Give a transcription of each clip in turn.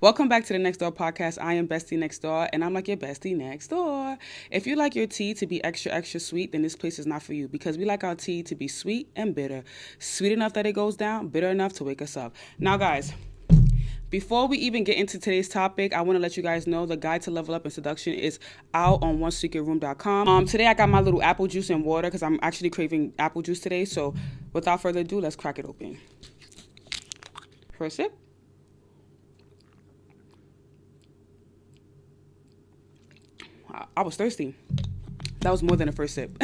Welcome back to the Next Door podcast. I am Bestie Next Door, and I'm like your bestie next door. If you like your tea to be extra, extra sweet, then this place is not for you because we like our tea to be sweet and bitter. Sweet enough that it goes down, bitter enough to wake us up. Now, guys, before we even get into today's topic, I want to let you guys know the guide to level up in seduction is out on onesecretroom.com. Today I got my little apple juice and water because I'm actually craving apple juice today. So without further ado, let's crack it open. First sip. I was thirsty. That was more than a first sip.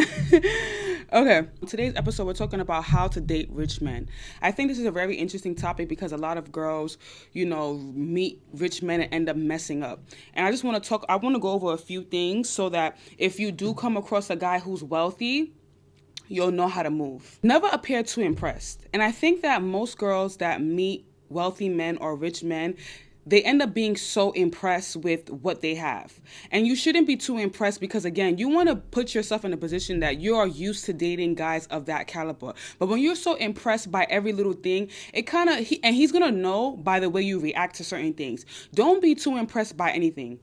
Okay, today's episode, we're talking about how to date rich men. I think this is a very interesting topic because a lot of girls, meet rich men and end up messing up. And I just want to go over a few things so that if you do come across a guy who's wealthy, you'll know how to move. Never appear too impressed. And I think that most girls that meet wealthy men or rich men, they end up being so impressed with what they have. And you shouldn't be too impressed because, again, you want to put yourself in a position that you are used to dating guys of that caliber. But when you're so impressed by every little thing, he's going to know by the way you react to certain things. Don't be too impressed by anything.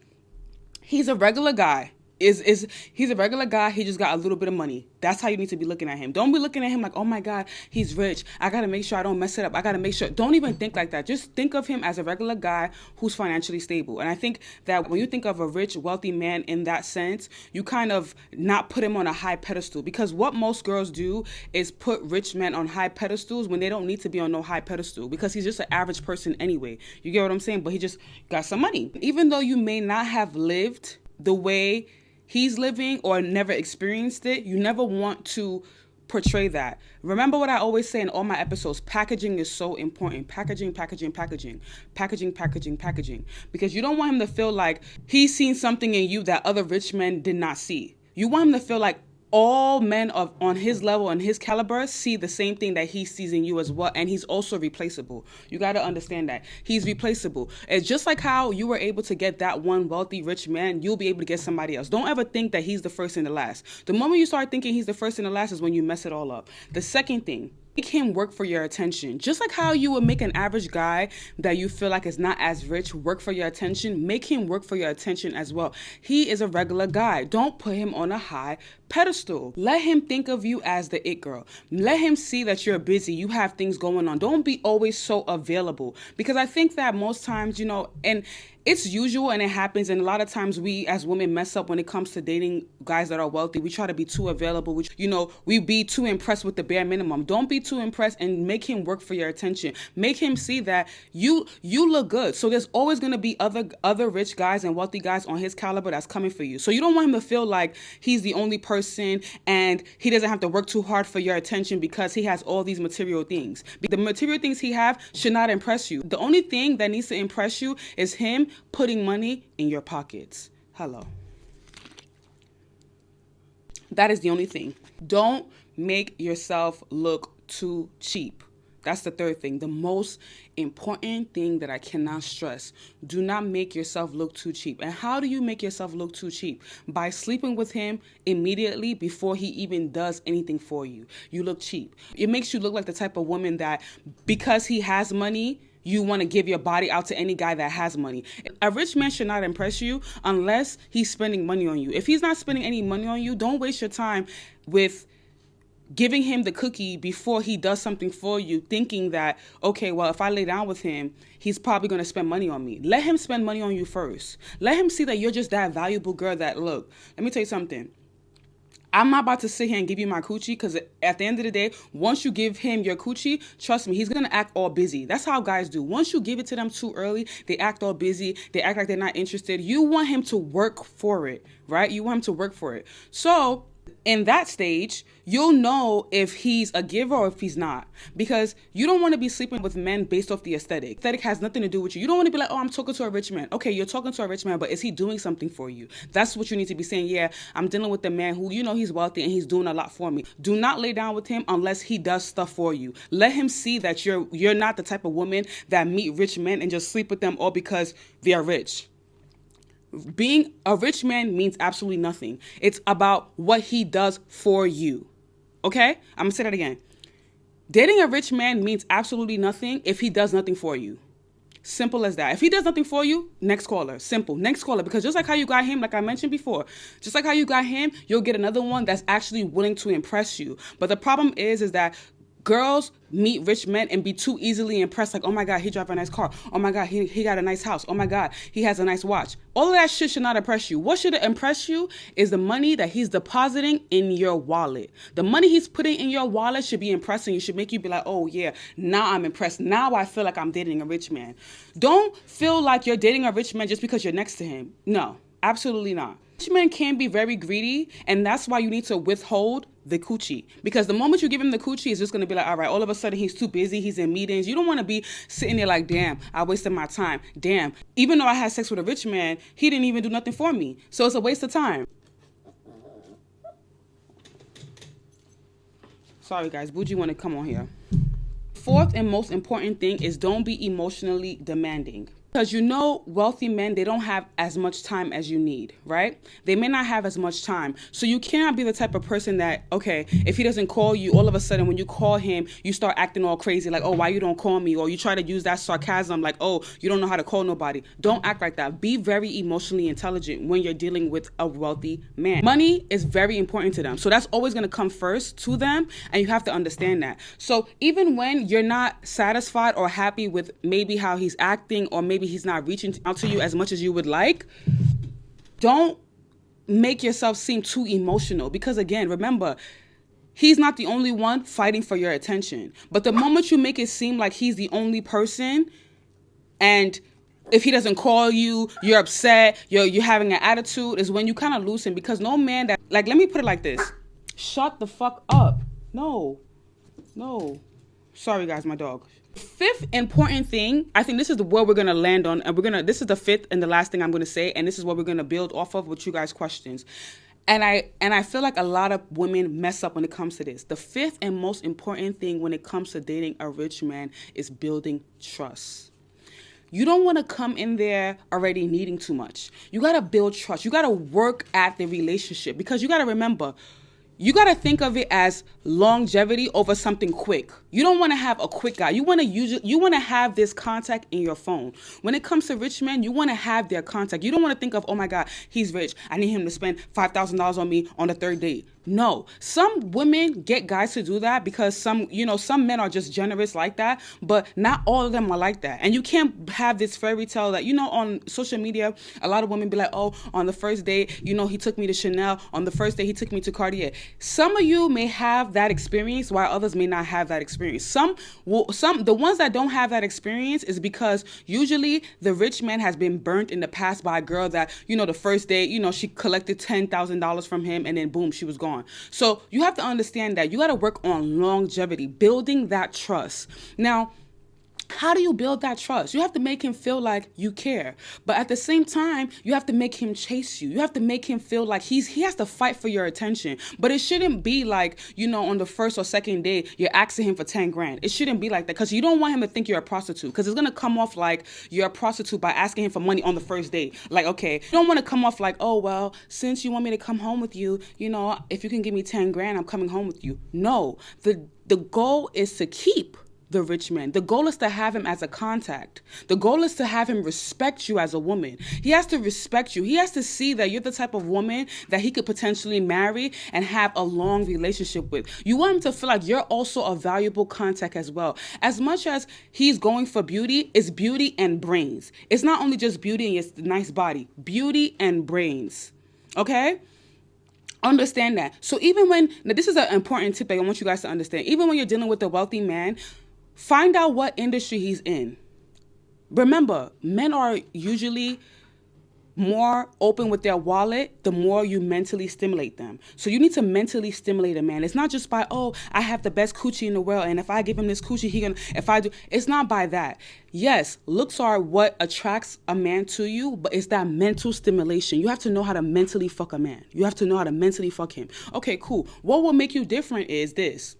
He's a regular guy. He's a regular guy. He just got a little bit of money. That's how you need to be looking at him. Don't be looking at him like, oh my God, he's rich. I got to make sure I don't mess it up. I got to make sure. Don't even think like that. Just think of him as a regular guy who's financially stable. And I think that when you think of a rich, wealthy man in that sense, you kind of not put him on a high pedestal, because what most girls do is put rich men on high pedestals when they don't need to be on no high pedestal, because he's just an average person anyway. You get what I'm saying? But he just got some money. Even though you may not have lived the way he's living or never experienced it, you never want to portray that. Remember what I always say in all my episodes, packaging is so important. Packaging. Because you don't want him to feel like he's seen something in you that other rich men did not see. You want him to feel like all men on his level and his caliber see the same thing that he sees in you as well. And he's also replaceable. You got to understand that. He's replaceable. It's just like how you were able to get that one wealthy rich man, you'll be able to get somebody else. Don't ever think that he's the first and the last. The moment you start thinking he's the first and the last is when you mess it all up. The second thing, make him work for your attention. Just like how you would make an average guy that you feel like is not as rich work for your attention, make him work for your attention as well. He is a regular guy. Don't put him on a high pedestal. Let him think of you as the it girl. Let him see that you're busy. You have things going on. Don't be always so available, because I think that most times, and it's usual and it happens, and a lot of times we as women mess up when it comes to dating guys that are wealthy. We try to be too available. We be too impressed with the bare minimum. Don't be too impressed, and make him work for your attention. Make him see that you look good. So there's always going to be other rich guys and wealthy guys on his caliber that's coming for you. So you don't want him to feel like he's the only person and he doesn't have to work too hard for your attention because he has all these material things. The material things he have should not impress you. The only thing that needs to impress you is him putting money in your pockets. Hello. That is the only thing. Don't make yourself look too cheap. That's the third thing. The most important thing that I cannot stress. Do not make yourself look too cheap. And how do you make yourself look too cheap? By sleeping with him immediately before he even does anything for you. You look cheap. It makes you look like the type of woman that, because he has money, you want to give your body out to any guy that has money. A rich man should not impress you unless he's spending money on you. If he's not spending any money on you, don't waste your time with giving him the cookie before he does something for you, thinking that, okay, well, if I lay down with him, he's probably going to spend money on me. Let him spend money on you first. Let him see that you're just that valuable girl that, look, let me tell you something. I'm not about to sit here and give you my coochie, because at the end of the day, once you give him your coochie, trust me, he's going to act all busy. That's how guys do. Once you give it to them too early, they act all busy. They act like they're not interested. You want him to work for it, right? You want him to work for it. So in that stage, you'll know if he's a giver or if he's not, because you don't want to be sleeping with men based off the aesthetic. Aesthetic has nothing to do with you. You don't want to be like, oh, I'm talking to a rich man. Okay, you're talking to a rich man, but is he doing something for you? That's what you need to be saying. Yeah, I'm dealing with a man who, he's wealthy and he's doing a lot for me. Do not lay down with him unless he does stuff for you. Let him see that you're not the type of woman that meet rich men and just sleep with them all because they're rich. Being a rich man means absolutely nothing. It's about what he does for you. Okay? I'm going to say that again. Dating a rich man means absolutely nothing if he does nothing for you. Simple as that. If he does nothing for you, next caller. Simple. Next caller. Because just like how you got him, like I mentioned before, just like how you got him, you'll get another one that's actually willing to impress you. But the problem is that girls meet rich men and be too easily impressed. Like, oh my God, he drives a nice car. Oh my God, he got a nice house. Oh my God, he has a nice watch. All of that shit should not impress you. What should impress you is the money that he's depositing in your wallet. The money he's putting in your wallet should be impressing you. Should make you be like, oh yeah, now I'm impressed. Now I feel like I'm dating a rich man. Don't feel like you're dating a rich man just because you're next to him. No, absolutely not. Rich men can be very greedy, and that's why you need to withhold the coochie. Because the moment you give him the coochie, it's just going to be like, all right, all of a sudden he's too busy, he's in meetings. You don't want to be sitting there like, damn, I wasted my time. Damn, even though I had sex with a rich man, he didn't even do nothing for me. So it's a waste of time. Sorry guys, Bougie want to come on here. Fourth and most important thing is don't be emotionally demanding. Because you know, wealthy men, they don't have as much time as you need, right? They may not have as much time. So you cannot be the type of person that, okay, if he doesn't call you, all of a sudden when you call him, you start acting all crazy like, oh, why you don't call me? Or you try to use that sarcasm like, oh, you don't know how to call nobody. Don't act like that. Be very emotionally intelligent when you're dealing with a wealthy man. Money is very important to them. So that's always going to come first to them. And you have to understand that. So even when you're not satisfied or happy with maybe how he's acting, or maybe he's not reaching out to you as much as you would like, don't make yourself seem too emotional. Because again, remember, he's not the only one fighting for your attention. But the moment you make it seem like he's the only person, and if he doesn't call you, you're upset, you're having an attitude, is when you kind of lose him. Because no man that, like, let me put it like this. Shut the fuck up. No. Sorry guys, my dog. Fifth important thing, I think this is where we're going to land on, and this is the fifth and the last thing I'm going to say, and this is what we're going to build off of with you guys' questions. And I feel like a lot of women mess up when it comes to this. The fifth and most important thing when it comes to dating a rich man is building trust. You don't want to come in there already needing too much. You got to build trust. You got to work at the relationship, because you got to remember, you got to think of it as longevity over something quick. You don't want to have a quick guy. You want to have this contact in your phone. When it comes to rich men, you want to have their contact. You don't want to think of, oh my God, he's rich, I need him to spend $5,000 on me on the third date. No, some women get guys to do that because some men are just generous like that, but not all of them are like that. And you can't have this fairy tale that, on social media, a lot of women be like, oh, on the first date, he took me to Chanel. On the first day, he took me to Cartier. Some of you may have that experience while others may not have that experience. The ones that don't have that experience is because usually the rich man has been burnt in the past by a girl that, the first day, she collected $10,000 from him and then boom, she was gone. So you have to understand that you got to work on longevity, building that trust. Now, how do you build that trust? You have to make him feel like you care. But at the same time, you have to make him chase you. You have to make him feel like he has to fight for your attention. But it shouldn't be like, on the first or second day, you're asking him for 10 grand. It shouldn't be like that, because you don't want him to think you're a prostitute, because it's going to come off like you're a prostitute by asking him for money on the first date. Like, okay, you don't want to come off like, oh, well, since you want me to come home with you, if you can give me 10 grand, I'm coming home with you. No, the goal is to keep the rich man. The goal is to have him as a contact. The goal is to have him respect you as a woman. He has to respect you. He has to see that you're the type of woman that he could potentially marry and have a long relationship with. You want him to feel like you're also a valuable contact as well. As much as he's going for beauty, it's beauty and brains. It's not only just beauty and it's nice body. Beauty and brains. Okay? Understand that. So now this is an important tip that I want you guys to understand. Even when you're dealing with a wealthy man, find out what industry he's in. Remember, men are usually more open with their wallet the more you mentally stimulate them. So you need to mentally stimulate a man. It's not just by, oh, I have the best coochie in the world, and if I give him this coochie, it's not by that. Yes, looks are what attracts a man to you, but it's that mental stimulation. You have to know how to mentally fuck a man. You have to know how to mentally fuck him. Okay, cool. What will make you different is this.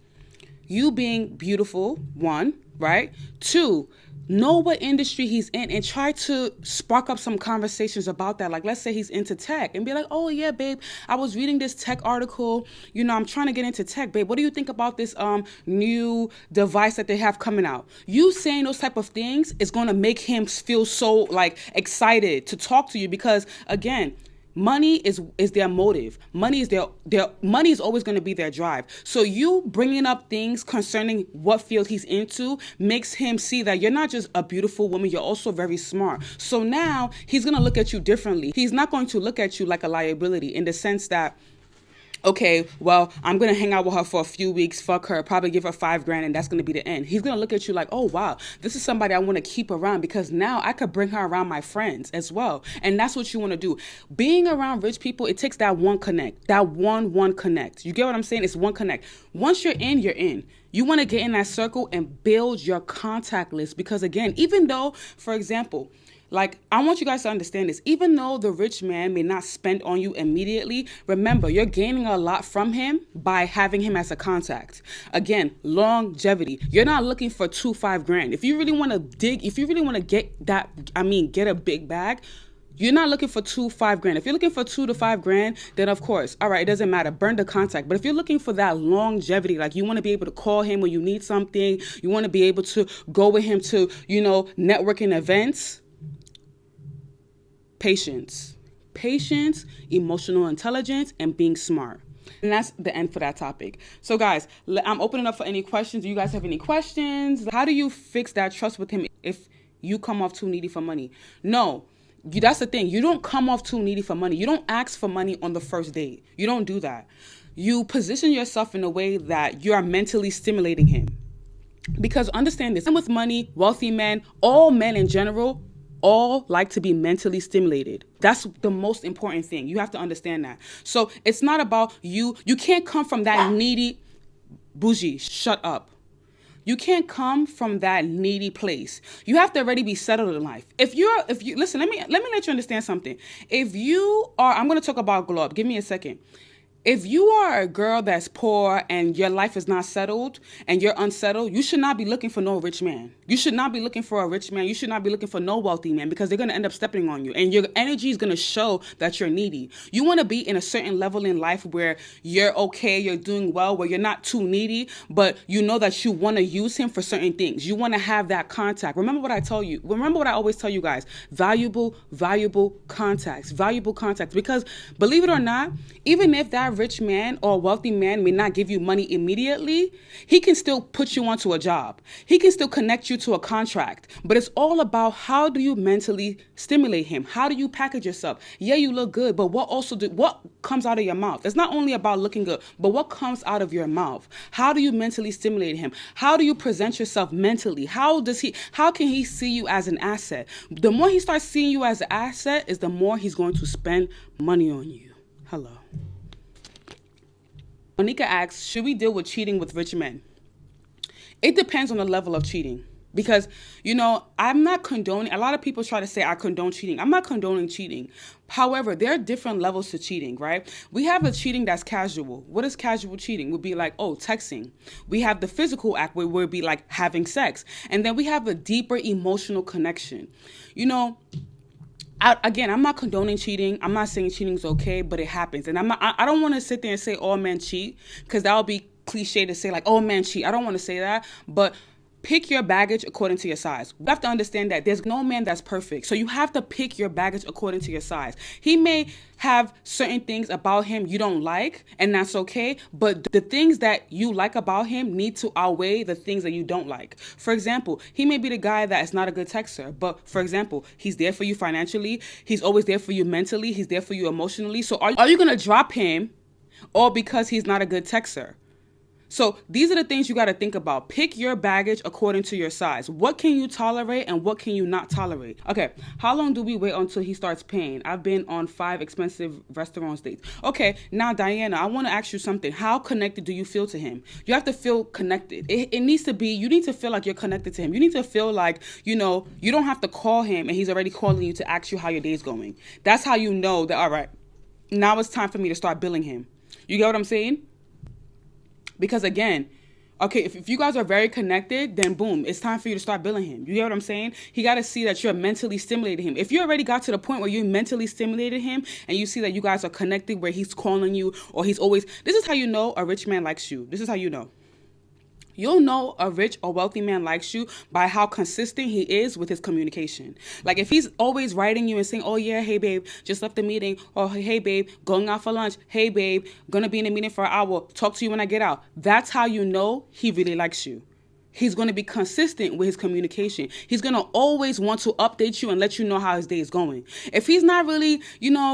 You being beautiful, one. right? 2, know what industry he's in and try to spark up some conversations about that. Like, let's say he's into tech and be like, oh yeah, babe, I was reading this tech article. I'm trying to get into tech, babe. What do you think about this new device that they have coming out? You saying those type of things is going to make him feel so like excited to talk to you, because again, money is their motive. Money is their money is always going to be their drive. So you bringing up things concerning what field he's into makes him see that you're not just a beautiful woman, you're also very smart. So now he's going to look at you differently. He's not going to look at you like a liability, in the sense that, okay, well, I'm going to hang out with her for a few weeks, fuck her, probably give her $5,000, and that's going to be the end. He's going to look at you like, oh, wow, this is somebody I want to keep around, because now I could bring her around my friends as well. And that's what you want to do. Being around rich people, it takes that one connect, that one connect. You get what I'm saying? It's one connect. Once you're in, you're in. You want to get in that circle and build your contact list, because again, even though, for example, like, I want you guys to understand this. Even though the rich man may not spend on you immediately, remember, you're gaining a lot from him by having him as a contact. Again, longevity. You're not looking for $2-5 grand. If you really want to if you really want to get get a big bag, you're not looking for $2-5 grand. If you're looking for $2 to $5 grand, then of course, all right, it doesn't matter. Burn the contact. But if you're looking for that longevity, like you want to be able to call him when you need something, you want to be able to go with him to, networking events. Patience, emotional intelligence, and being smart. And that's the end for that topic. So guys, I'm opening up for any questions. Do you guys have any questions? How do you fix that trust with him if you come off too needy for money? No, that's the thing. You don't come off too needy for money. You don't ask for money on the first date. You don't do that. You position yourself in a way that you are mentally stimulating him. Because understand this, with money, wealthy men, all men in general, all like to be mentally stimulated. That's the most important thing. You have to understand that. So it's not about you. You can't come from that needy, bougie, shut up. You can't come from that needy place. You have to already be settled in life. If you listen, let me let you understand something. I'm going to talk about glow up. Give me a second. If you are a girl that's poor and your life is not settled and you're unsettled, you should not be looking for no rich man. You should not be looking for a rich man. You should not be looking for no wealthy man, because they're going to end up stepping on you and your energy is going to show that you're needy. You want to be in a certain level in life where you're okay, you're doing well, where you're not too needy, but you know that you want to use him for certain things. You want to have that contact. Remember what I always tell you guys, valuable contacts, because believe it or not, even if that rich man or wealthy man may not give you money immediately, he can still put you onto a job. He can still connect you to a contract. But it's all about, how do you mentally stimulate him? How do you package yourself? Yeah, you look good, but what comes out of your mouth? It's not only about looking good, but what comes out of your mouth? How do you mentally stimulate him? How do you present yourself mentally? How can he see you as an asset? The more he starts seeing you as an asset is the more he's going to spend money on you. Hello. Monica asks, should we deal with cheating with rich men? It depends on the level of cheating. Because, I'm not condoning, a lot of people try to say I condone cheating. I'm not condoning cheating. However, there are different levels to cheating, right? We have the cheating that's casual. What is casual cheating? Would be like, texting. We have the physical act where it would be like having sex. And then we have a deeper emotional connection. I'm not condoning cheating. I'm not saying cheating is okay, but it happens. And I don't want to sit there and say all men cheat, because that would be cliche to say like, oh, men cheat. I don't want to say that, but pick your baggage according to your size. You have to understand that there's no man that's perfect. So you have to pick your baggage according to your size. He may have certain things about him you don't like, and that's okay. But the things that you like about him need to outweigh the things that you don't like. For example, he may be the guy that is not a good texter, but for example, he's there for you financially. He's always there for you mentally. He's there for you emotionally. So are you going to drop him all because he's not a good texter? So these are the things you got to think about. Pick your baggage according to your size. What can you tolerate and what can you not tolerate? Okay, how long do we wait until he starts paying? I've been on 5 expensive restaurant dates. Okay, now Diana, I want to ask you something. How connected do you feel to him? You have to feel connected. It needs to be, you need to feel like you're connected to him. You need to feel like, you don't have to call him and he's already calling you to ask you how your day's going. That's how you know that, all right, now it's time for me to start billing him. You get what I'm saying? Because again, Okay, if you guys are very connected, then boom, it's time for you to start billing him. You get what I'm saying? He got to see that you're mentally stimulating him. If you already got to the point where you mentally stimulated him and you see that you guys are connected, where he's calling you or he's always, this is how you know a rich man likes you. This is how you know. You'll know a rich or wealthy man likes you by how consistent he is with his communication. Like if he's always writing you and saying, oh yeah, hey babe, just left the meeting. Or hey babe, going out for lunch. Hey babe, gonna be in a meeting for an hour. Talk to you when I get out. That's how you know he really likes you. He's going to be consistent with his communication. He's going to always want to update you and let you know how his day is going. If he's not really,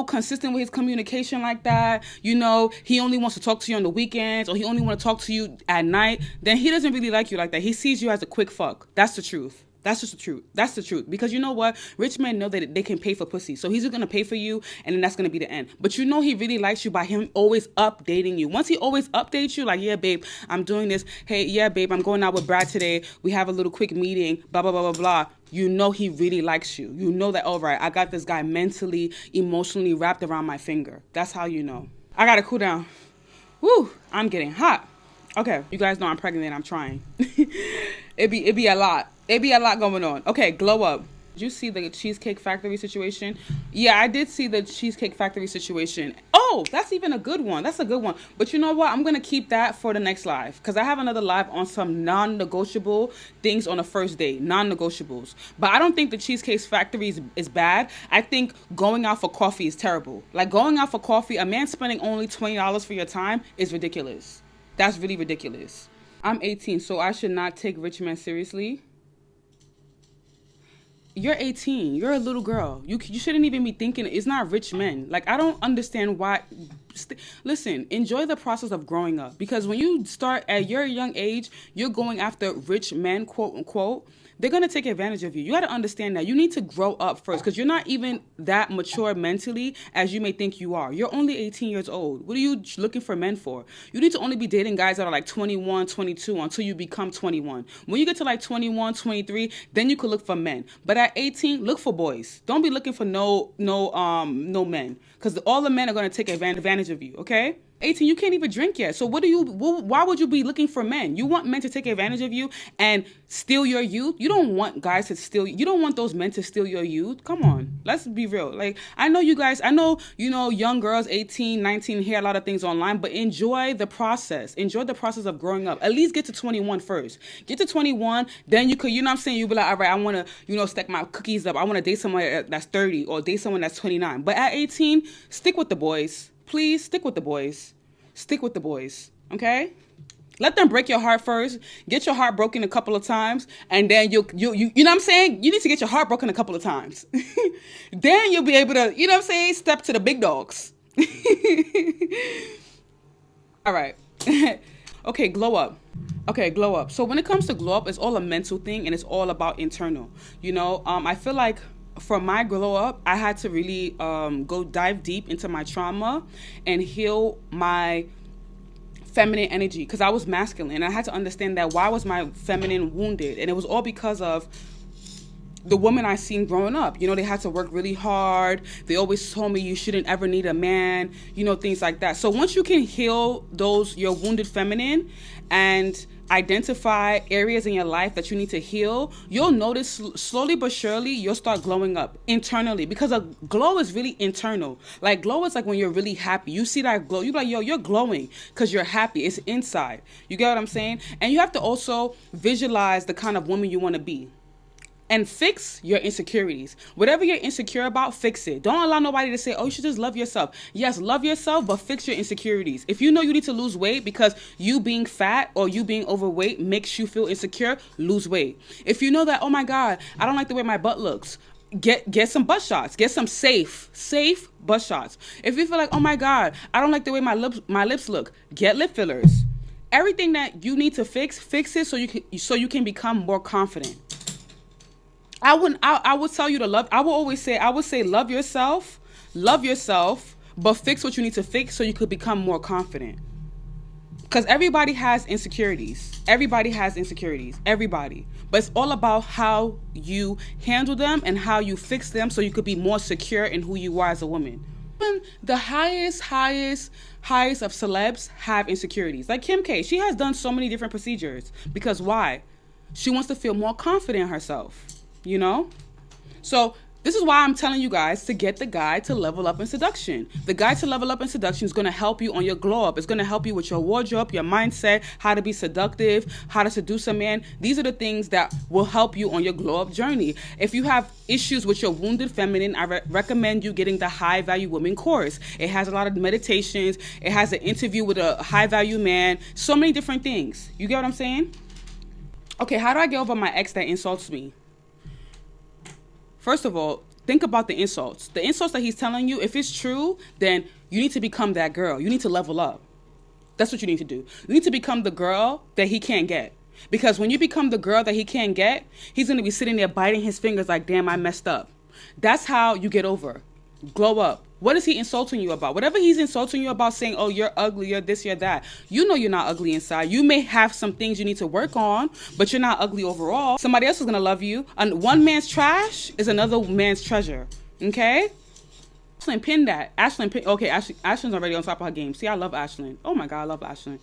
consistent with his communication like that, he only wants to talk to you on the weekends or he only want to talk to you at night, then he doesn't really like you like that. He sees you as a quick fuck. That's the truth. That's just the truth. That's the truth. Because you know what? Rich men know that they can pay for pussy. So he's going to pay for you and then that's going to be the end. But you know he really likes you by him always updating you. Once he always updates you, like, yeah, babe, I'm doing this. Hey, yeah, babe, I'm going out with Brad today. We have a little quick meeting, blah, blah, blah, blah, blah. You know he really likes you. You know that, all right, I got this guy mentally, emotionally wrapped around my finger. That's how you know. I got to cool down. Woo, I'm getting hot. Okay, you guys know I'm pregnant and I'm trying. It'd be a lot. It'd be a lot going on. Okay, glow up. Did you see the Cheesecake Factory situation? Yeah, I did see the Cheesecake Factory situation. Oh, that's even a good one. That's a good one. But you know what? I'm going to keep that for the next live because I have another live on some non-negotiable things on the first date. Non-negotiables. But I don't think the Cheesecake Factory is bad. I think going out for coffee is terrible. Like going out for coffee, a man spending only $20 for your time is ridiculous. That's really ridiculous. I'm 18, so I should not take rich men seriously. You're 18. You're a little girl. You shouldn't even be thinking it's not rich men. Like, I don't understand why. Listen, enjoy the process of growing up. Because when you start at your young age, you're going after rich men, quote unquote. They're going to take advantage of you. You got to understand that. You need to grow up first because you're not even that mature mentally as you may think you are. You're only 18 years old. What are you looking for men for? You need to only be dating guys that are like 21, 22 until you become 21. When you get to like 21, 23, then you could look for men. But at 18, look for boys. Don't be looking for no men because all the men are going to take advantage of you, okay? 18, you can't even drink yet. So why would you be looking for men? You want men to take advantage of you and steal your youth? You don't want guys to steal. You don't want those men to steal your youth. Come on. Let's be real. Like, I know you guys, young girls, 18, 19, hear a lot of things online, but enjoy the process. Enjoy the process of growing up. At least get to 21 first. Get to 21, then you could, you'll be like, all right, I want to, stack my cookies up. I want to date someone that's 30 or date someone that's 29. But at 18, stick with the boys. Please stick with the boys. Stick with the boys, okay? Let them break your heart first. Get your heart broken a couple of times, and then you know what I'm saying? You need to get your heart broken a couple of times. Then you'll be able to, step to the big dogs. All right. Okay, glow up. Okay, glow up. So when it comes to glow up, it's all a mental thing, and it's all about internal. I feel like for my glow up, I had to really go dive deep into my trauma and heal my feminine energy because I was masculine. And I had to understand that why was my feminine wounded? And it was all because of the women I seen growing up. They had to work really hard. They always told me you shouldn't ever need a man, things like that. So once you can heal your wounded feminine and identify areas in your life that you need to heal, you'll notice slowly but surely you'll start glowing up internally because a glow is really internal. Like glow is like when you're really happy. You see that glow, you're like, yo, you're glowing because you're happy. It's inside. You get what I'm saying? And you have to also visualize the kind of woman you want to be. And fix your insecurities. Whatever you're insecure about, fix it. Don't allow nobody to say, oh, you should just love yourself. Yes, love yourself, but fix your insecurities. If you know you need to lose weight because you being fat or you being overweight makes you feel insecure, lose weight. If you know that, oh my God, I don't like the way my butt looks, get some butt shots. Get some safe butt shots. If you feel like, oh my God, I don't like the way my lips look, get lip fillers. Everything that you need to fix it so you can become more confident. I would tell you to love. I would say love yourself, but fix what you need to fix so you could become more confident. Because everybody has insecurities. Everybody. But it's all about how you handle them and how you fix them so you could be more secure in who you are as a woman. Even the highest of celebs have insecurities. Like Kim K, she has done so many different procedures. Because why? She wants to feel more confident in herself, you know? So this is why I'm telling you guys to get the guide to level up in seduction. The guide to level up in seduction is going to help you on your glow up. It's going to help you with your wardrobe, your mindset, how to be seductive, how to seduce a man. These are the things that will help you on your glow up journey. If you have issues with your wounded feminine, I recommend you getting the High Value Women course. It has a lot of meditations. It has an interview with a high value man. So many different things. You get what I'm saying? Okay, how do I get over my ex that insults me? First of all, think about the insults. The insults that he's telling you, if it's true, then you need to become that girl. You need to level up. That's what you need to do. You need to become the girl that he can't get. Because when you become the girl that he can't get, he's going to be sitting there biting his fingers like, damn, I messed up. That's how you get over. Glow up. What is he insulting you about? Whatever he's insulting you about, saying, oh, you're ugly, you're this, you're that. You know you're not ugly inside. You may have some things you need to work on, but you're not ugly overall. Somebody else is going to love you. And one man's trash is another man's treasure. Okay? Ashlyn, pin that. Ashlyn, pin. Okay, Ashlyn's already on top of her game. See, I love Ashlyn. Oh my God, I love Ashlyn.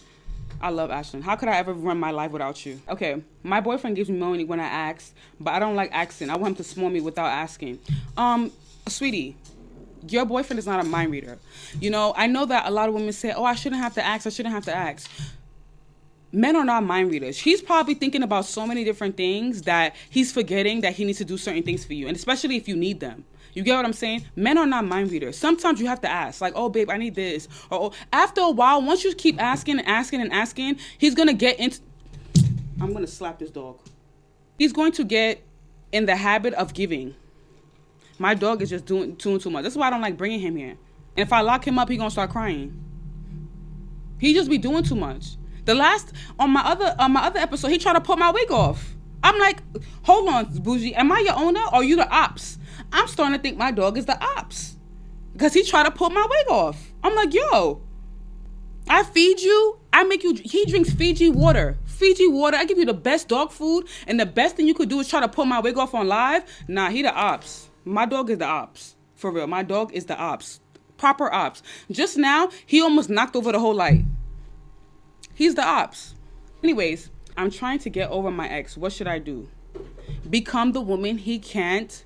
I love Ashlyn. How could I ever run my life without you? Okay, my boyfriend gives me money when I ask, but I don't like asking. I want him to spoil me without asking. Sweetie, your boyfriend is not a mind reader. You know, I know that a lot of women say, oh, I shouldn't have to ask. Men are not mind readers. He's probably thinking about so many different things that he's forgetting that he needs to do certain things for you. And especially if you need them. You get what I'm saying? Men are not mind readers. Sometimes you have to ask. Like, oh, babe, I need this. Or oh. After a while, once you keep asking, he's going to get into... I'm going to slap this dog. He's going to get in the habit of giving. My dog is just doing too much. That's why I don't like bringing him here. And if I lock him up, he's going to start crying. He just be doing too much. On my other episode, he tried to put my wig off. I'm like, hold on, Bougie. Am I your owner or are you the ops? I'm starting to think my dog is the ops. Because he tried to pull my wig off. I'm like, yo, I feed you. He drinks Fiji water. I give you the best dog food. And the best thing you could do is try to pull my wig off on live. Nah, he the ops. My dog is the ops. For real. My dog is the ops. Proper ops. Just now, he almost knocked over the whole light. He's the ops. Anyways, I'm trying to get over my ex. What should I do? Become the woman he can't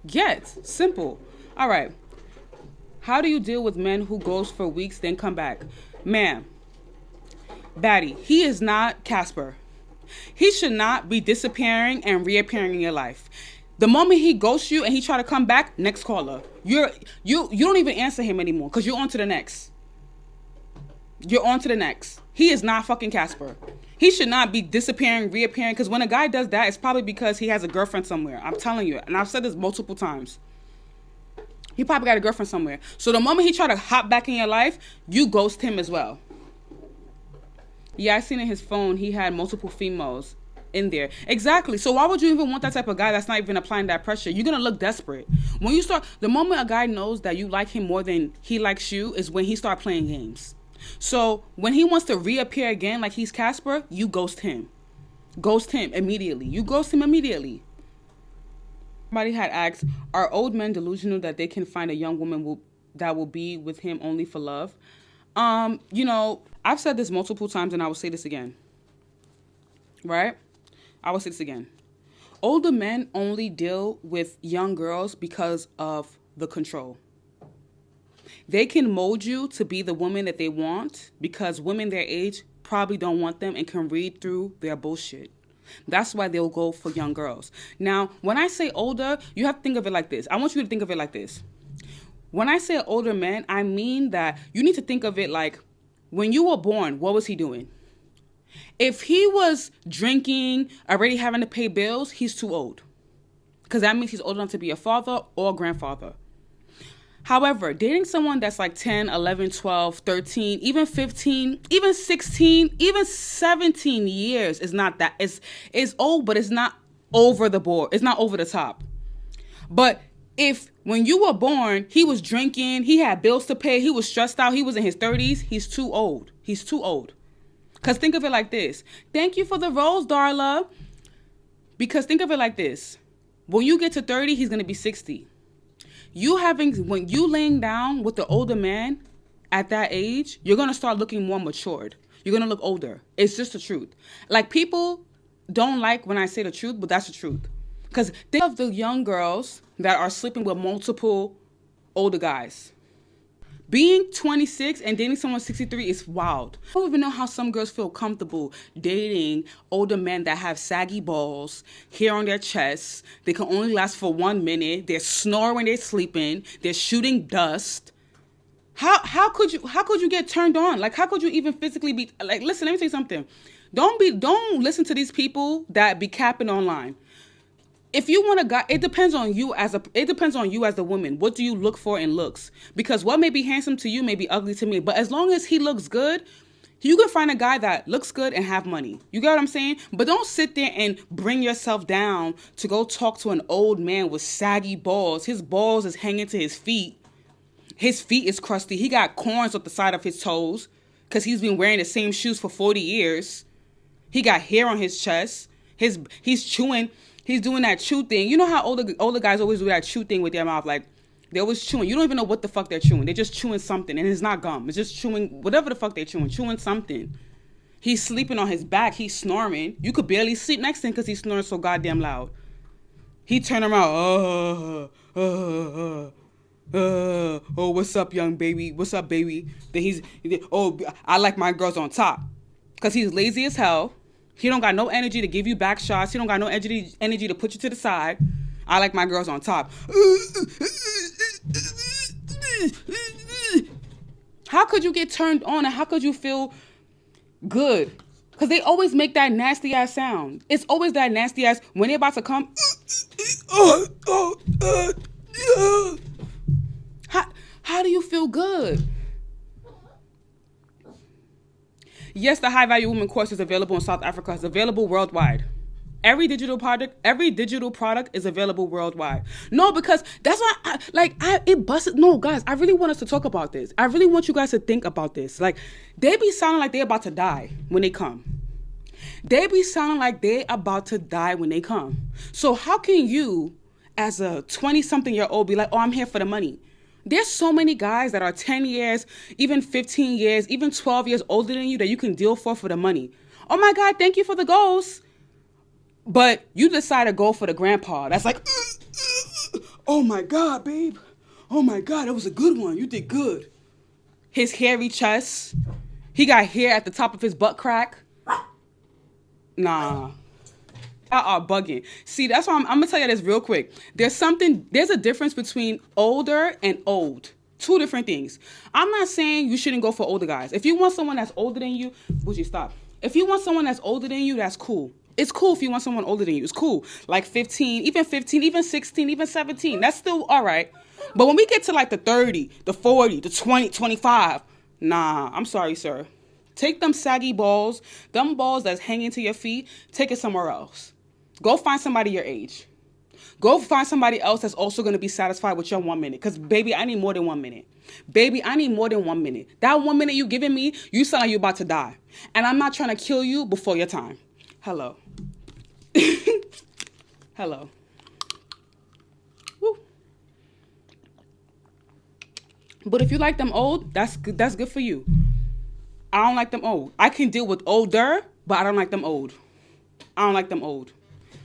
get. Simple. All right. How do you deal with men who goes for weeks, then come back? Ma'am, baddie, he is not Casper. He should not be disappearing and reappearing in your life. The moment he ghosts you and he try to come back, next caller. You don't even answer him anymore because you're on to the next. You're on to the next. He is not fucking Casper. He should not be disappearing, reappearing, because when a guy does that, it's probably because he has a girlfriend somewhere. I'm telling you, and I've said this multiple times. He probably got a girlfriend somewhere. So the moment he try to hop back in your life, you ghost him as well. Yeah, I seen in his phone he had multiple females in there. Exactly. So why would you even want that type of guy that's not even applying that pressure? You're going to look desperate. When you start, the moment a guy knows that you like him more than he likes you is when he start playing games. So when he wants to reappear again like he's Casper, you ghost him. Ghost him immediately. You ghost him immediately. Somebody had asked, are old men delusional that they can find a young woman that will be with him only for love? You know, I've said this multiple times and I will say this again. Right? I will say this again. Older men only deal with young girls because of the control. They can mold you to be the woman that they want because women their age probably don't want them and can read through their bullshit. That's why they'll go for young girls. Now, when I say older, you have to think of it like this. I want you to think of it like this. When I say older men, I mean that you need to think of it like when you were born, what was he doing? If he was drinking, already having to pay bills, he's too old. Because that means he's old enough to be a father or a grandfather. However, dating someone that's like 10, 11, 12, 13, even 15, even 16, even 17 years is not that. It's old, but it's not over the board. It's not over the top. But if when you were born, he was drinking, he had bills to pay, he was stressed out, he was in his 30s, he's too old. He's too old. Because think of it like this. Thank you for the rose, Darla. Because think of it like this. When you get to 30, he's going to be 60. when you laying down with the older man at that age, you're going to start looking more matured. You're going to look older. It's just the truth. Like, people don't like when I say the truth, but that's the truth. Because think of the young girls that are sleeping with multiple older guys. Being 26 and dating someone 63 is wild. I don't even know how some girls feel comfortable dating older men that have saggy balls, hair on their chests. They can only last for 1 minute. They're snoring when they're sleeping. They're shooting dust. How could you get turned on? Like, how could you even physically be like? Listen, let me tell you something. Don't listen to these people that be capping online. If you want a guy, it depends on you as the woman. What do you look for in looks? Because what may be handsome to you may be ugly to me. But as long as he looks good, you can find a guy that looks good and have money. You get what I'm saying? But don't sit there and bring yourself down to go talk to an old man with saggy balls. His balls is hanging to his feet. His feet is crusty. He got corns up the side of his toes because he's been wearing the same shoes for 40 years. He got hair on his chest. He's chewing. He's doing that chew thing. You know how older guys always do that chew thing with their mouth? Like, they're always chewing. You don't even know what the fuck they're chewing. They're just chewing something. And it's not gum. It's just chewing whatever the fuck they're chewing something. He's sleeping on his back. He's snoring. You could barely sleep next to him because he's snoring so goddamn loud. He turned around. Oh, what's up, young baby? What's up, baby? Then I like my girls on top. Because he's lazy as hell. He don't got no energy to give you back shots. He don't got no energy to put you to the side. I like my girls on top. How could you get turned on and how could you feel good? Because they always make that nasty ass sound. It's always that nasty ass when they're about to come. How do you feel good? Yes, the High Value Woman course is available in South Africa. It's available worldwide. Every digital product is available worldwide. No, because that's why it busted. No, guys, I really want us to talk about this. I really want you guys to think about this. Like, they be sounding like they're about to die when they come. They be sounding like they're about to die when they come. So how can you, as a 20-something-year-old, be like, oh, I'm here for the money? There's so many guys that are 10 years, even 15 years, even 12 years older than you that you can deal for the money. Oh my God, thank you for the goals. But you decide to go for the grandpa. That's like, oh my God, babe. Oh my God, that was a good one. You did good. His hairy chest. He got hair at the top of his butt crack. Nah. Bugging. See, that's why I'm gonna tell you this real quick. There's a difference between older and old. Two different things. I'm not saying you shouldn't go for older guys. If you want someone that's older than you, would you stop? If you want someone that's older than you, that's cool. It's cool if you want someone older than you. It's cool. Like 15, even 16, even 17. That's still all right. But when we get to like the 30, the 40, the 20, 25, nah, I'm sorry, sir. Take them saggy balls, them balls that's hanging to your feet, take it somewhere else. Go find somebody your age. Go find somebody else that's also going to be satisfied with your 1 minute. Because, baby, I need more than 1 minute. Baby, I need more than 1 minute. That 1 minute you giving me, you sound like you're about to die. And I'm not trying to kill you before your time. Hello. Hello. Woo. But if you like them old, that's good for you. I don't like them old. I can deal with older, but I don't like them old. I don't like them old.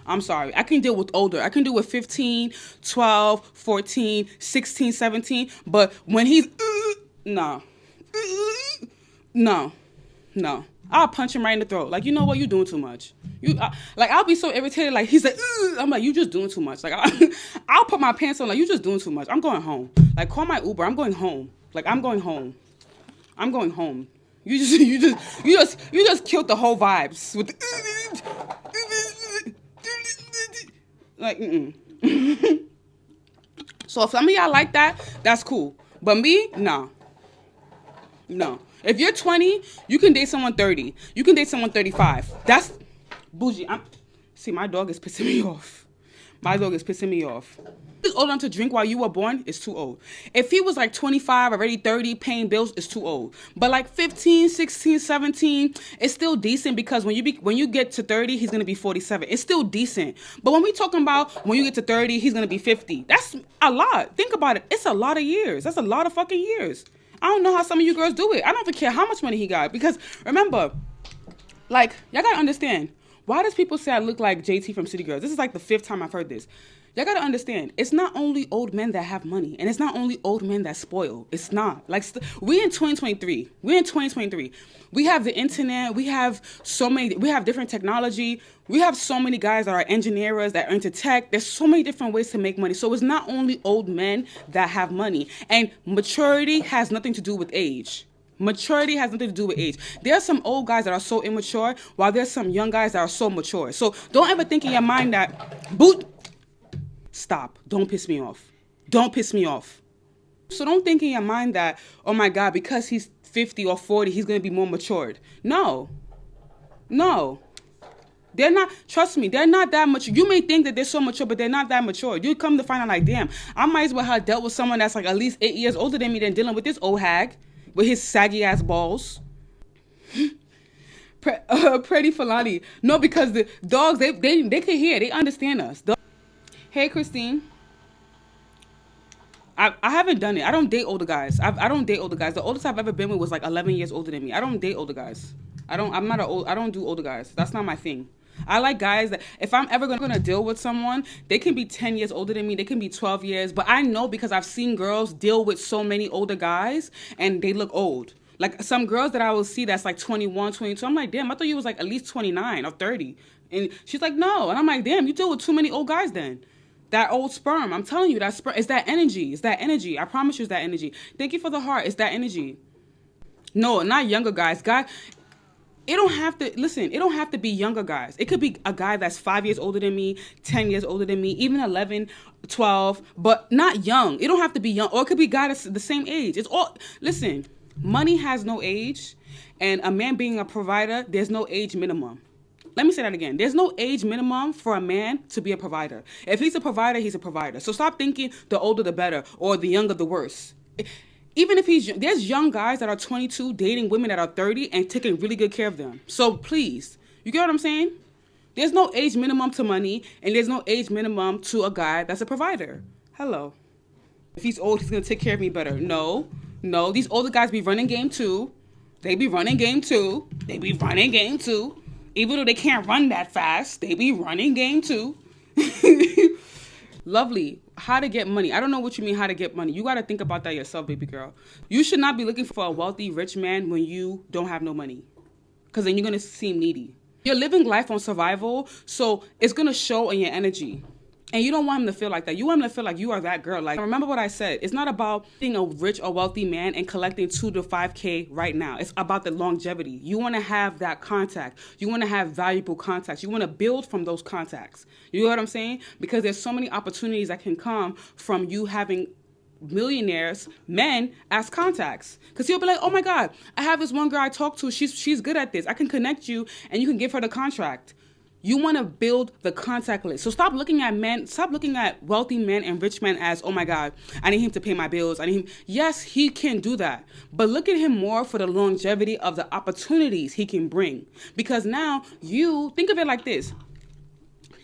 I'm sorry. I can deal with older. I can deal with 15, 12, 14, 16, 17. But when he's, no. I'll punch him right in the throat. Like, you know what? You're doing too much. I'll be so irritated. Like, he's like, I'm like, you just doing too much. Like, I'll put my pants on. Like, you just doing too much. I'm going home. Like, call my Uber. I'm going home. Like, I'm going home. I'm going home. You just killed the whole vibes with like, So if some of y'all like that, that's cool. But me, no. If you're 20, you can date someone 30. You can date someone 35. That's bougie. See, my dog is pissing me off. My dog is pissing me off. He's old enough to drink while you were born, it's too old. If he was like 25, already 30, paying bills, it's too old. But like 15, 16, 17, it's still decent, because when you get to 30, he's gonna be 47. It's still decent. But when we talking about when you get to 30, he's gonna be 50. That's a lot. Think about it. It's a lot of years. That's a lot of fucking years. I don't know how some of you girls do it. I don't even care how much money he got, because remember, like, y'all gotta understand, why does people say I look like JT from City Girls? This is like the 5th time I've heard this. Y'all gotta understand, it's not only old men that have money, and it's not only old men that spoil. It's not. Like, we in 2023. We have the internet. We have different technology. We have so many guys that are engineers, that are into tech. There's so many different ways to make money. So it's not only old men that have money. And maturity has nothing to do with age. Maturity has nothing to do with age. There are some old guys that are so immature, while there's some young guys that are so mature. So don't ever think in your mind that, stop. Don't piss me off. Don't piss me off. So don't think in your mind that, oh my God, because he's 50 or 40, he's going to be more matured. No. They're not, trust me, they're not that mature. You may think that they're so mature, but they're not that mature. You come to find out like, damn, I might as well have dealt with someone that's like at least 8 years older than me than dealing with this old hag with his saggy ass balls. Pretty Falani. No, because the dogs, they can hear, they understand us. Hey, Christine. I haven't done it. I don't date older guys. I don't date older guys. The oldest I've ever been with was like 11 years older than me. I don't date older guys. I don't do older guys. That's not my thing. I like guys that if I'm ever gonna deal with someone, they can be 10 years older than me. They can be 12 years. But I know, because I've seen girls deal with so many older guys and they look old. Like some girls that I will see that's like 21, 22. I'm like, damn, I thought you was like at least 29 or 30. And she's like, no. And I'm like, damn, you deal with too many old guys then. That old sperm, I'm telling you, that sperm, it's that energy. It's that energy. I promise you, it's that energy. Thank you for the heart. It's that energy. No, not younger guys. It don't have to be younger guys. It could be a guy that's 5 years older than me, 10 years older than me, even 11, 12, but not young. It don't have to be young. Or it could be a guy that's the same age. It's all, listen, money has no age, and a man being a provider, there's no age minimum. Let me say that again. There's no age minimum for a man to be a provider. If he's a provider, he's a provider. So stop thinking the older the better or the younger the worse. Even if there's young guys that are 22 dating women that are 30 and taking really good care of them. So please, you get what I'm saying? There's no age minimum to money, and there's no age minimum to a guy that's a provider. Hello. If he's old, he's going to take care of me better. No. These older guys be running game too. They be running game too. Even though they can't run that fast, they be running game too. Lovely. How to get money. I don't know what you mean how to get money. You got to think about that yourself, baby girl. You should not be looking for a wealthy, rich man when you don't have no money, because then you're going to seem needy. You're living life on survival, so it's going to show in your energy. And you don't want him to feel like that. You want him to feel like you are that girl. Like, remember what I said. It's not about being a rich or wealthy man and collecting 2 to 5K right now. It's about the longevity. You want to have that contact. You want to have valuable contacts. You want to build from those contacts. You know what I'm saying? Because there's so many opportunities that can come from you having millionaires, men, as contacts. Because he'll be like, oh my God, I have this one girl I talk to. She's good at this. I can connect you and you can give her the contract. You want to build the contact list. So stop looking at wealthy men and rich men as, oh my God, I need him to pay my bills. Yes, he can do that. But look at him more for the longevity of the opportunities he can bring. Because now think of it like this.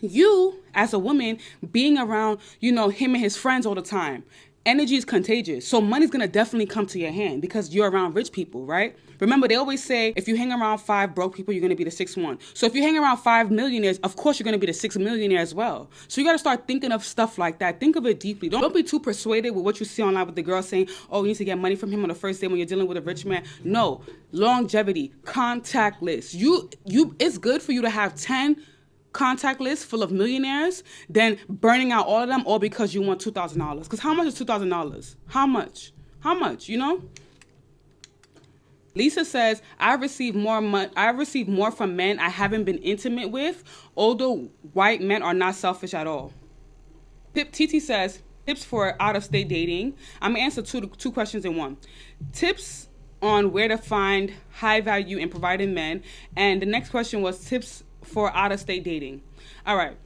You, as a woman, being around, him and his friends all the time, energy is contagious. So money's going to definitely come to your hand because you're around rich people, right? Remember, they always say, if you hang around 5 broke people, you're going to be the 6th one. So if you hang around 5 millionaires, of course, you're going to be the 6th millionaire as well. So you got to start thinking of stuff like that. Think of it deeply. Don't be too persuaded with what you see online with the girl saying, oh, you need to get money from him on the first day when you're dealing with a rich man. No, longevity, contact list. It's good for you to have 10 contact list full of millionaires than burning out all of them all because you want $2,000. Because how much is $2,000? How much, Lisa says, I receive more from men I haven't been intimate with. Older white men are not selfish at all. TT says, tips for out-of-state dating. I'm going to answer two questions in one. Tips on where to find high value and providing men. And the next question was tips for out-of-state dating. All right.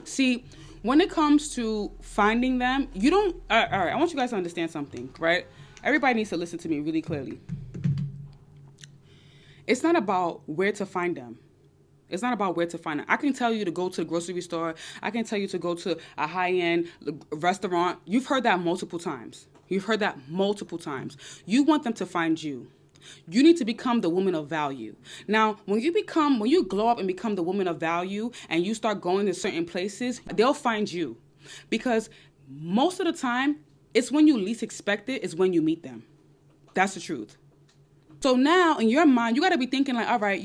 See, when it comes to finding them, you don't. All right, I want you guys to understand something, right? Everybody needs to listen to me really clearly. It's not about where to find them. It's not about where to find them. I can tell you to go to the grocery store. I can tell you to go to a high-end restaurant. You've heard that multiple times. You've heard that multiple times. You want them to find you. You need to become the woman of value. Now, when you glow up and become the woman of value and you start going to certain places, they'll find you. Because most of the time, it's when you least expect it is when you meet them. That's the truth. So now, in your mind, you got to be thinking like, all right,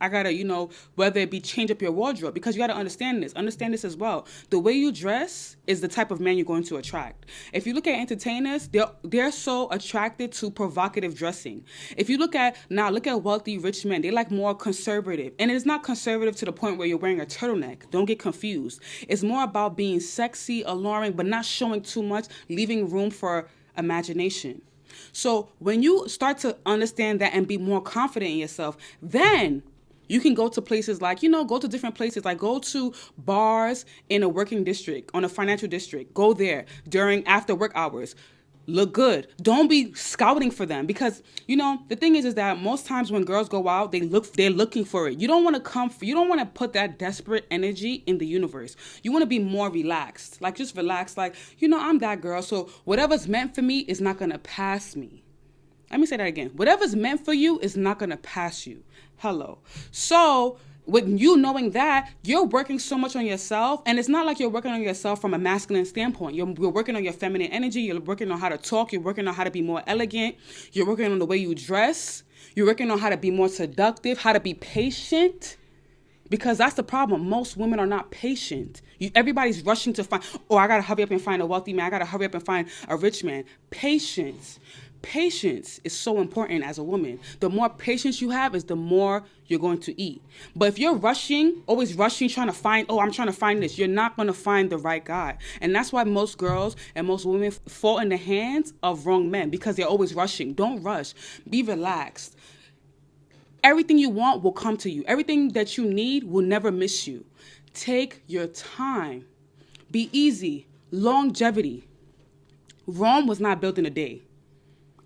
I got to, whether it be change up your wardrobe, because you got to understand this as well. The way you dress is the type of man you're going to attract. If you look at entertainers, they're so attracted to provocative dressing. If you look at wealthy, rich men, they like more conservative. And it's not conservative to the point where you're wearing a turtleneck. Don't get confused. It's more about being sexy, alluring, but not showing too much, leaving room for imagination. So when you start to understand that and be more confident in yourself, then you can go to places like, go to different places, like go to bars in a working district, on a financial district. Go there during after work hours. Look good. Don't be scouting for them because, the thing is that most times when girls go out, they're looking for it. You don't want to put that desperate energy in the universe. You want to be more relaxed. Like just relax. Like, I'm that girl. So whatever's meant for me is not going to pass me. Let me say that again. Whatever's meant for you is not going to pass you. Hello. So with you knowing that, you're working so much on yourself, and it's not like you're working on yourself from a masculine standpoint. You're working on your feminine energy. You're working on how to talk. You're working on how to be more elegant. You're working on the way you dress. You're working on how to be more seductive, how to be patient. Because that's the problem. Most women are not patient. Everybody's rushing to find, I got to hurry up and find a wealthy man. I got to hurry up and find a rich man. Patience is so important as a woman. The more patience you have is the more you're going to eat. But if you're always rushing, trying to find, I'm trying to find this, you're not going to find the right guy. And that's why most girls and most women fall in the hands of wrong men, because they're always rushing. Don't rush. Be relaxed. Everything you want will come to you. Everything that you need will never miss you. Take your time. Be easy. Longevity. Rome was not built in a day.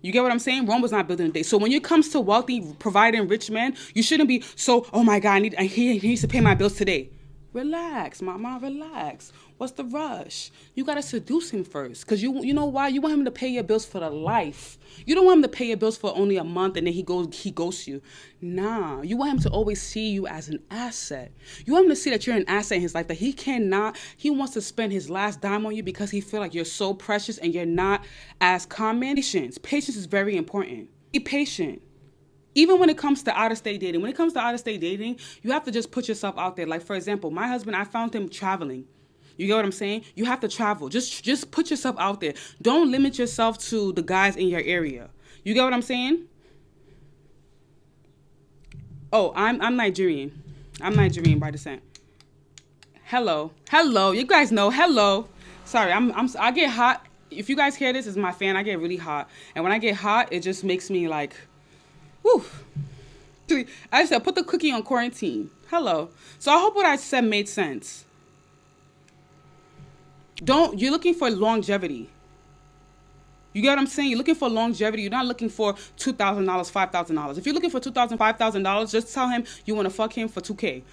You get what I'm saying? Rome was not built in a day. So when it comes to wealthy, providing, rich men, you shouldn't be so, oh my God, he needs to pay my bills today. Relax, mama, relax. What's the rush? You got to seduce him first. Because you know why? You want him to pay your bills for the life. You don't want him to pay your bills for only a month and then he ghosts you. Nah, you want him to always see you as an asset. You want him to see that you're an asset in his life, that he wants to spend his last dime on you because he feels like you're so precious and you're not as common. Patience is very important. Be patient. Even when it comes to out-of-state dating. When it comes to out-of-state dating, you have to just put yourself out there. Like, for example, my husband, I found him traveling. You get what I'm saying? You have to travel. Just put yourself out there. Don't limit yourself to the guys in your area. You get what I'm saying? Oh, I'm Nigerian. I'm Nigerian by descent. Hello. You guys know. Hello. Sorry, I get hot. If you guys hear this, it's my fan. I get really hot. And when I get hot, it just makes me like, whew. I said, put the cookie on quarantine. Hello. So I hope what I said made sense. You're looking for longevity. You get what I'm saying? You're looking for longevity. You're not looking for $2,000, $5,000. If you're looking for $2,000, $5,000, just tell him you want to fuck him for $2,000.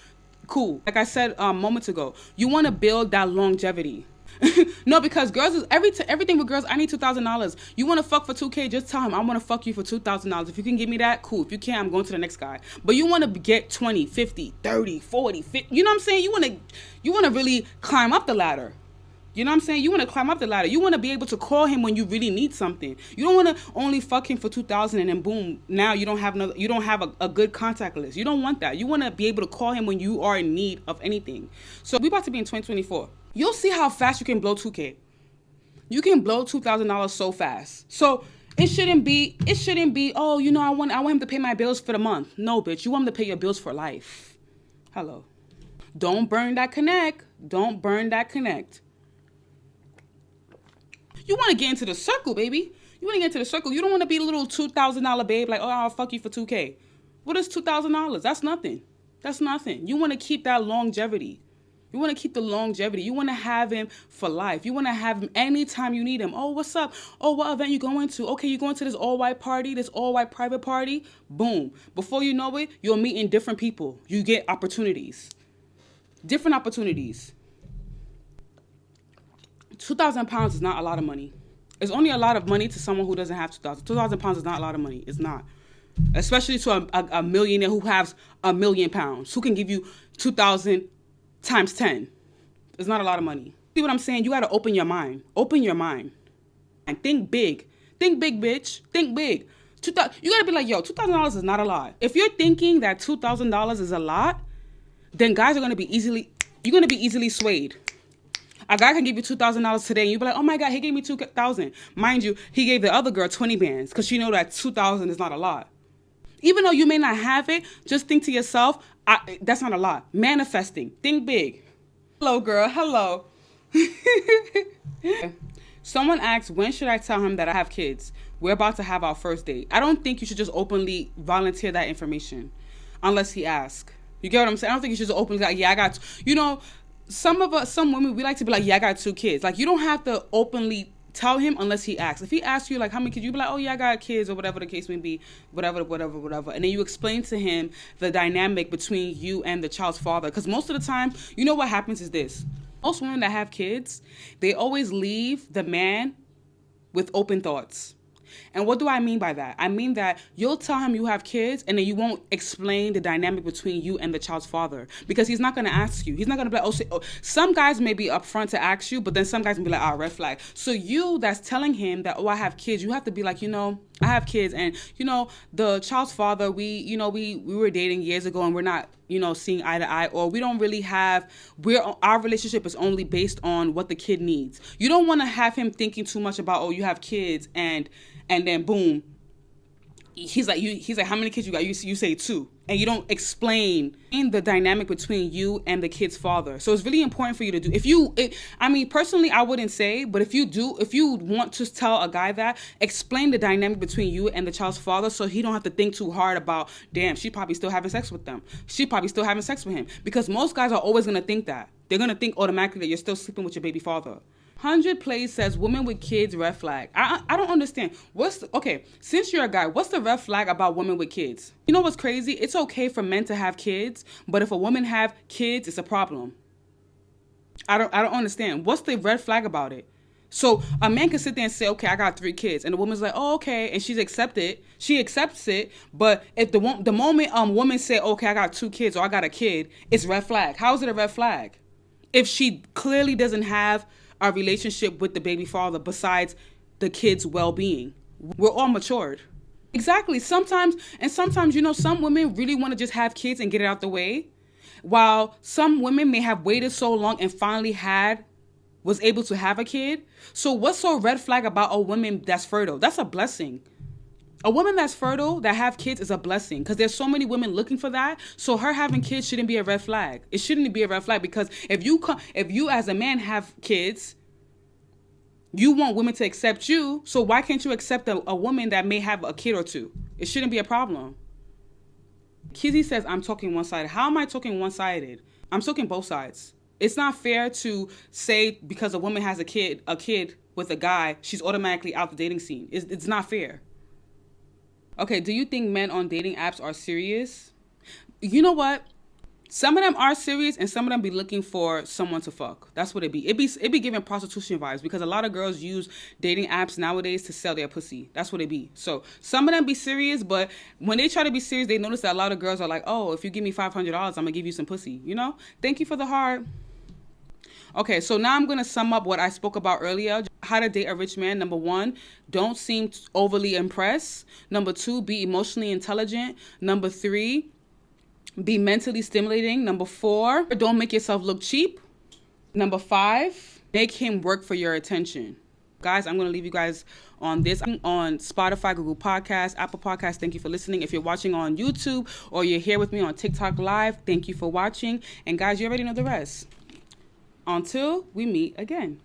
Cool. Like I said moments ago, you want to build that longevity. No, because girls is everything with girls. I need $2,000. You want to fuck for $2,000? Just tell him I want to fuck you for $2,000. If you can give me that, cool. If you can't, I'm going to the next guy. But you want to get 20, 50, 30, 40, 50. You know what I'm saying? You want to really climb up the ladder. You know what I'm saying? You want to climb up the ladder. You want to be able to call him when you really need something. You don't want to only fuck him for $2,000 and then boom, now you don't have a good contact list. You don't want that. You want to be able to call him when you are in need of anything. So we about to be in 2024. You'll see how fast you can blow $2,000. You can blow $2,000 so fast. So it shouldn't be, oh, I want him to pay my bills for the month. No, bitch, you want him to pay your bills for life. Hello. Don't burn that connect. Don't burn that connect. You want to get into the circle, baby. You want to get into the circle. You don't want to be a little $2,000 babe like, I'll fuck you for $2,000. What is $2,000? That's nothing. You want to keep that longevity. You want to keep the longevity. You want to have him for life. You want to have him anytime you need him. Oh, what's up? Oh, what event you going to? Okay, you going to this all-white party, this all-white private party? Boom. Before you know it, you're meeting different people. You get opportunities. Different opportunities. 2,000 pounds is not a lot of money. It's only a lot of money to someone who doesn't have 2,000. 2,000 pounds is not a lot of money. It's not. Especially to a millionaire who has 1,000,000 pounds, who can give you 2,000 times 10. It's not a lot of money. See what I'm saying? You got to open your mind. Open your mind. And think big. Think big, bitch. Think big. You got to be like, yo, $2,000 is not a lot. If you're thinking that $2,000 is a lot, then guys are going to be easily swayed. A guy can give you $2,000 today, and you be like, oh my God, he gave me $2,000. Mind you, he gave the other girl 20 bands because she know that $2,000 is not a lot. Even though you may not have it, just think to yourself, that's not a lot. Manifesting. Think big. Hello, girl. Hello. Someone asked, when should I tell him that I have kids? We're about to have our first date. I don't think you should just openly volunteer that information unless he asks. You get what I'm saying? I don't think you should just openly like, yeah, I got, some women, we like to be like, yeah, I got 2 kids. Like, you don't have to openly tell him unless he asks. If he asks you, like, how many kids, you be like, oh, yeah, I got kids, or whatever the case may be, whatever. And then you explain to him the dynamic between you and the child's father. Because most of the time, you know what happens is this. Most women that have kids, they always leave the man with open thoughts. And what do I mean by that? I mean that you'll tell him you have kids and then you won't explain the dynamic between you and the child's father because he's not going to ask you. He's not going to be like, oh, some guys may be upfront to ask you, but then some guys may be like, red flag. So you that's telling him that, I have kids, you have to be like, I have kids and, the child's father, we were dating years ago and we're not, seeing eye to eye, or we don't really have, our relationship is only based on what the kid needs. You don't want to have him thinking too much about, you have kids and then boom, he's like, how many kids you got? You say 2, and you don't explain the dynamic between you and the kid's father. So it's really important for you to do. Personally, I wouldn't say, but if you want to tell a guy that, explain the dynamic between you and the child's father, so he don't have to think too hard about, damn, she probably still having sex with them. She probably still having sex with him, because most guys are always gonna think that. They're gonna think automatically that you're still sleeping with your baby father. 100 Plays says women with kids, red flag. I don't understand. Since you're a guy, what's the red flag about women with kids? You know what's crazy? It's okay for men to have kids, but if a woman have kids, it's a problem. I don't understand. What's the red flag about it? So a man can sit there and say, okay, I got 3 kids. And the woman's like, oh, okay. And she accepts it. But if the moment woman say, okay, I got 2 kids or I got a kid, it's red flag. How is it a red flag? If she clearly doesn't have a relationship with the baby father besides the kid's well-being. We're all matured. Exactly. Sometimes, some women really want to just have kids and get it out the way, while some women may have waited so long and finally was able to have a kid. So what's so red flag about a woman that's fertile? That's a blessing. A woman that's fertile, that have kids, is a blessing, because there's so many women looking for that. So her having kids shouldn't be a red flag. It shouldn't be a red flag, because if you as a man have kids, you want women to accept you. So why can't you accept a woman that may have a kid or 2? It shouldn't be a problem. Kizzy says, I'm talking one-sided. How am I talking one-sided? I'm talking both sides. It's not fair to say because a woman has a kid with a guy, she's automatically out the dating scene. It's not fair. Okay, do you think men on dating apps are serious? You know what? Some of them are serious and some of them be looking for someone to fuck. That's what it be. It be giving prostitution vibes, because a lot of girls use dating apps nowadays to sell their pussy. That's what it be. So some of them be serious, but when they try to be serious, they notice that a lot of girls are like, oh, if you give me $500, I'm going to give you some pussy. Thank you for the heart. Okay, so now I'm going to sum up what I spoke about earlier. How to date a rich man. Number 1, don't seem overly impressed. Number 2, be emotionally intelligent. Number 3, be mentally stimulating. Number 4, don't make yourself look cheap. Number 5, make him work for your attention. Guys, I'm going to leave you guys on this on Spotify, Google Podcasts, Apple Podcasts. Thank you for listening. If you're watching on YouTube or you're here with me on TikTok Live, thank you for watching. And guys, you already know the rest. Until we meet again.